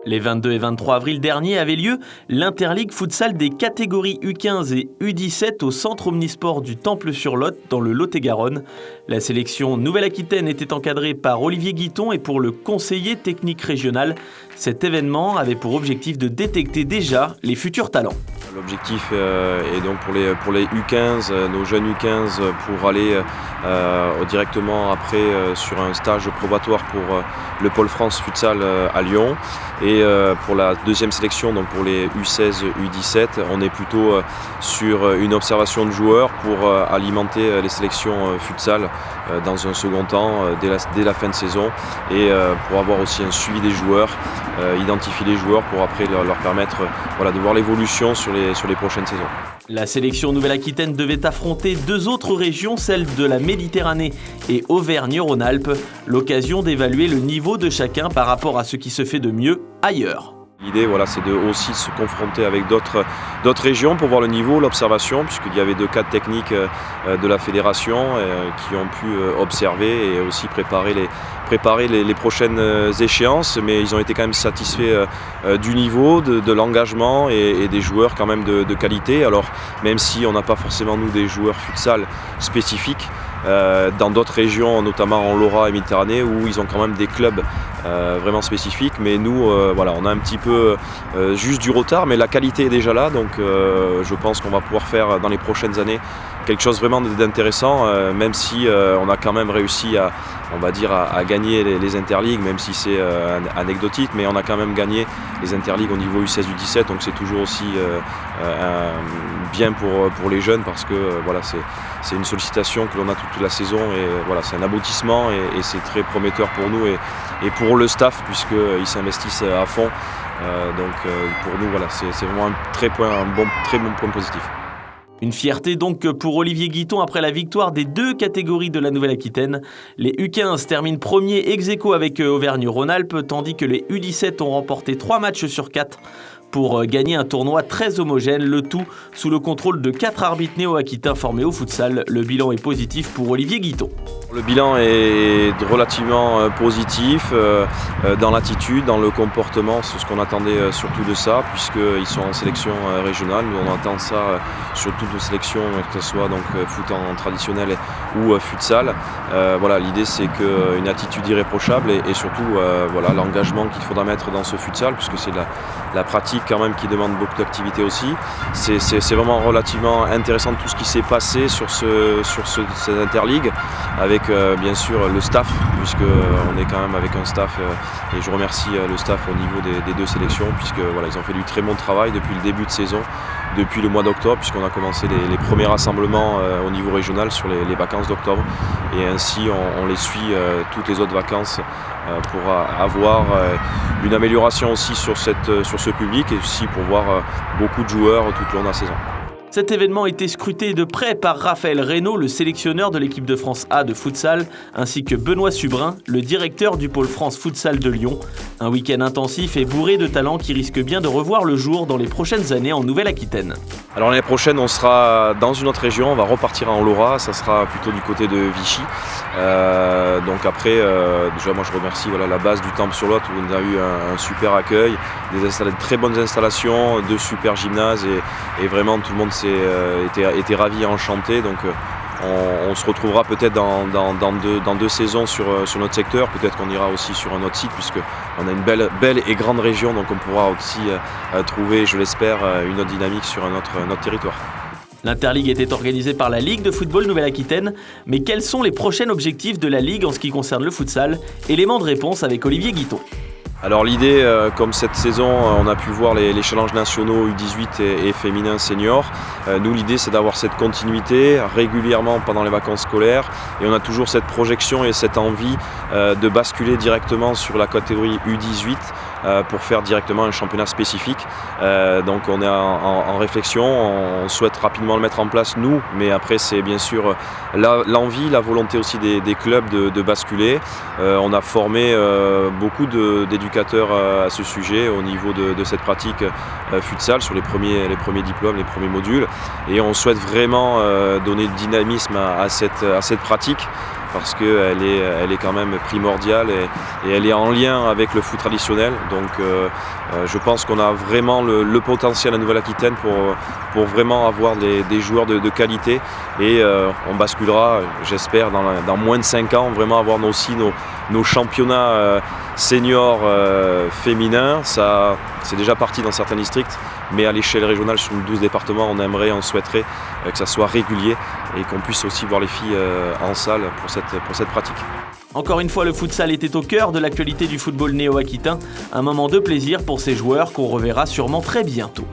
Les 22 et 23 avril dernier avait lieu l'Interligue Futsal des catégories U15 et U17 au centre omnisport du Temple-sur-Lot dans le Lot-et-Garonne. La sélection Nouvelle-Aquitaine était encadrée par Olivier Guiton et pour le conseiller technique régional, cet événement avait pour objectif de détecter déjà les futurs talents. L'objectif est donc pour les U15, nos jeunes U15, pour aller directement après sur un stage probatoire pour le Pôle France Futsal à Lyon. Et pour la deuxième sélection, donc pour les U16, U17, on est plutôt sur une observation de joueurs pour alimenter les sélections futsal dans un second temps dès la fin de saison et pour avoir aussi un suivi des joueurs, identifier les joueurs pour après leur permettre de voir l'évolution sur les prochaines saisons. La sélection Nouvelle-Aquitaine devait affronter deux autres régions, celles de la Méditerranée et Auvergne-Rhône-Alpes, l'occasion d'évaluer le niveau de chacun par rapport à ce qui se fait de mieux ailleurs. L'idée, c'est de aussi se confronter avec d'autres régions pour voir le niveau, l'observation, puisqu'il y avait deux cadres techniques de la fédération qui ont pu observer et aussi préparer les prochaines échéances. Mais ils ont été quand même satisfaits du niveau, de l'engagement et des joueurs quand même de qualité. Alors même si on n'a pas forcément nous des joueurs futsal spécifiques, dans d'autres régions, notamment en Lora et Méditerranée, où ils ont quand même des clubs vraiment spécifiques. Mais nous, on a un petit peu juste du retard, mais la qualité est déjà là. Donc je pense qu'on va pouvoir faire dans les prochaines années quelque chose vraiment d'intéressant, même si on a quand même réussi à gagner les interligues, même si c'est anecdotique, mais on a quand même gagné les interligues au niveau U16, U17, donc c'est toujours aussi bien pour les jeunes parce que c'est une sollicitation que l'on a toute la saison et c'est un aboutissement et c'est très prometteur pour nous et pour le staff puisqu'ils s'investissent à fond. Pour nous, c'est vraiment un très bon point positif. Une fierté donc pour Olivier Guiton après la victoire des deux catégories de la Nouvelle-Aquitaine. Les U15 terminent premiers ex-aequo avec Auvergne-Rhône-Alpes, tandis que les U17 ont remporté 3 matchs sur 4 pour gagner un tournoi très homogène, le tout sous le contrôle de 4 arbitres néo-aquitains formés au futsal. Le bilan est positif pour Olivier Guiton. Le bilan est relativement positif dans l'attitude, dans le comportement, c'est ce qu'on attendait surtout de ça, puisqu'ils sont en sélection régionale. Nous on attend ça sur toutes nos sélections, que ce soit donc foot en traditionnel ou futsal. L'idée c'est qu'une attitude irréprochable et surtout l'engagement qu'il faudra mettre dans ce futsal, puisque c'est la pratique quand même qui demande beaucoup d'activité aussi. C'est vraiment relativement intéressant tout ce qui s'est passé sur cette interligue avec bien sûr le staff, puisqu'on est quand même avec un staff et je remercie le staff au niveau des deux sélections puisque ils ont fait du très bon travail depuis le début de saison, depuis le mois d'octobre, puisqu'on a commencé les premiers rassemblements au niveau régional sur les vacances d'octobre et ainsi on les suit toutes les autres vacances pour avoir une amélioration aussi sur ce public et aussi pour voir beaucoup de joueurs tout au long de la saison. Cet événement a été scruté de près par Raphaël Reynaud, le sélectionneur de l'équipe de France A de futsal, ainsi que Benoît Subrin, le directeur du pôle France Futsal de Lyon. Un week-end intensif et bourré de talents qui risque bien de revoir le jour dans les prochaines années en Nouvelle-Aquitaine. Alors l'année prochaine, on sera dans une autre région, on va repartir en Lora, ça sera plutôt du côté de Vichy. Donc après, déjà moi je remercie la base du Temple-sur-Lot où on a eu un super accueil, de très bonnes installations, de super gymnases et vraiment tout le monde était ravi et enchanté. Donc on se retrouvera peut-être dans deux saisons sur notre secteur, peut-être qu'on ira aussi sur un autre site puisqu'on a une belle et grande région, donc on pourra aussi trouver, je l'espère, une autre dynamique sur un autre territoire. L'Interligue était organisée par la Ligue de football Nouvelle-Aquitaine, mais quels sont les prochains objectifs de la Ligue en ce qui concerne le futsal? Élément de réponse avec Olivier Guiton. Alors l'idée, comme cette saison, on a pu voir les challenges nationaux U18 et féminins seniors. Nous, l'idée, c'est d'avoir cette continuité régulièrement pendant les vacances scolaires. Et on a toujours cette projection et cette envie de basculer directement sur la catégorie U18 pour faire directement un championnat spécifique. Donc on est en réflexion, on souhaite rapidement le mettre en place nous, mais après c'est bien sûr l'envie, la volonté aussi des clubs de basculer. On a formé beaucoup d'éducateurs à ce sujet au niveau de cette pratique futsal sur les premiers diplômes, les premiers modules, et on souhaite vraiment donner du dynamisme à cette pratique parce qu'elle est quand même primordiale et elle est en lien avec le foot traditionnel. Donc je pense qu'on a vraiment le potentiel à Nouvelle-Aquitaine pour vraiment avoir des joueurs de qualité et on basculera, j'espère, dans moins de 5 ans, vraiment avoir aussi nos championnats seniors féminins. Ça, c'est déjà parti dans certains districts, mais à l'échelle régionale, sur nos 12 départements, on souhaiterait que ça soit régulier et qu'on puisse aussi voir les filles en salle pour cette pratique. Encore une fois, le futsal était au cœur de l'actualité du football néo-aquitain. Un moment de plaisir pour ces joueurs qu'on reverra sûrement très bientôt.